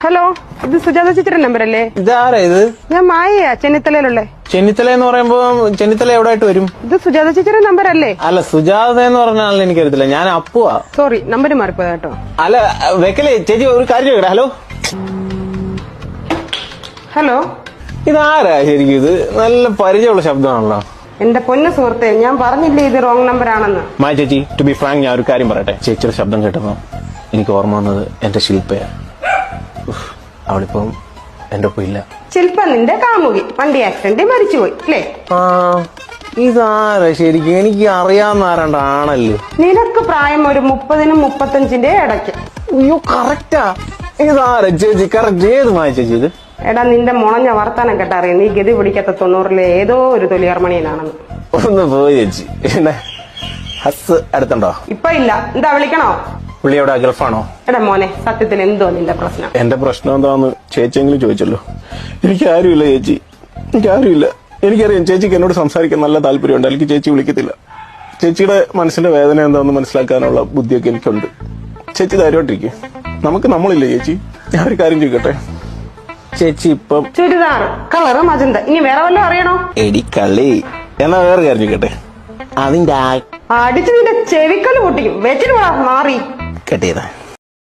Hello, ഇത് സുജാത ചേച്ചിയുടെ number അല്ലേ? ഇതാരാ ഇത്? ഞാൻ മായയാ, ചെന്നിത്തലയിലുള്ളേ. ചെന്നിത്തല എന്ന് പറയുമ്പോ ചെന്നിത്തല എവിടെയായിട്ട് വരും? ഇത് സുജാത ചേച്ചിയുടെ നമ്പർ അല്ലേ? അല്ല, സുജാത എന്ന് പറഞ്ഞ ആളിനെ എനിക്കറിയത്തില്ല. ഞാൻ അപ്പുവാ. സോറി, നമ്പർ മാറിപ്പോയ കേട്ടോ. അല്ല വെക്കലേ ചേച്ചി, ഒരു കാര്യം ചോദിക്കട്ടെ. ഹലോ ഹലോ, ഇതാരാ ശരിക്കും? ഇത് നല്ല പരിചയമുള്ള ശബ്ദമാണല്ലോ. എന്റെ പൊന്നു സുഹൃത്തെ, ഞാൻ പറഞ്ഞില്ലേ ഇത് റോങ് നമ്പർ ആണെന്ന്. മായ ചേച്ചി, ടു ബി ഫ്രാങ്ക്, ഞാൻ ഒരു കാര്യം പറയട്ടെ. ചേച്ചിയുടെ ശബ്ദം കേട്ടപ്പോ എനിക്ക് ഓർമ്മ വന്നത് എന്റെ ശില്പയാ. അവളിപ്പം എന്റെ ഒപ്പം ഇല്ല. ശില്പ നിന്റെ കാമുകി വണ്ടി ആക്സിഡന്റ് മരിച്ചുപോയി അല്ലേ? ഇതാരാ ശരിക്കും? എനിക്ക് അറിയാവുന്ന ആരാണ്ടാണല്ലോ. നിനക്ക് പ്രായം ഒരു 30-നും 35-ന്റെ ഇടയ്ക്ക്. അയ്യോ, കറക്റ്റാ. ഇതാരാ ചേച്ചി? കറക്റ്റ്. ഏത് മായ ചേച്ചി ഇത്? എടാ, നിന്റെ മുളഞ്ഞ വർത്താനം കേട്ടറിയാം നീ ഗതി പിടിക്കാത്ത 90-ലെ ഏതോ ഒരു തൊലിയാർമണിയനാണെന്ന്. ഒന്ന് പോയി ചേച്ചി. പിന്നെ ഹസ് അടുത്തുണ്ടോ? ഇപ്പൊ ഇല്ല. എന്താ വിളിക്കണോ? പുള്ളി എവിടെ? ഗൾഫാണോ? എടാ മോനെ, സത്യത്തിൽ എന്തോ നിന്റെ പ്രശ്നം? എന്റെ പ്രശ്നം എന്താന്ന് ചേച്ചിയെങ്കിലും ചോദിച്ചല്ലോ. എനിക്ക് ആരുമില്ല ചേച്ചി, എനിക്ക് ആരുമില്ല. എനിക്കറിയാം ചേച്ചിക്ക് എന്നോട് സംസാരിക്കാൻ നല്ല താല്പര്യമുണ്ട്, അല്ലെങ്കിൽ ചേച്ചി വിളിക്കത്തില്ല. ചേച്ചിയുടെ മനസ്സിന്റെ വേദന എന്താണെന്ന് മനസ്സിലാക്കാനുള്ള ബുദ്ധിയൊക്കെ എനിക്കുണ്ട്. ചേച്ചി ധൈര്യമായിട്ടിരിക്കും. നമുക്ക് നമ്മളില്ലേ ചേച്ചി? ഞാൻ ഒരു കാര്യം ചോദിക്കട്ടെ ചേച്ചി? ഇപ്പം ചുരിദാർ കളറ് മജന്ത, ഇനി വേറെ വല്ലതും അറിയണോ? എടി കളി. എന്നാ വേറെ കാര്യം ചോദിക്കട്ടെ? അതിന്റെ അടിച്ച് നിന്റെ ചെവിക്കല് പൊട്ടിക്കും. വെച്ചിട്ട് മാറി കെട്ടിയതാ.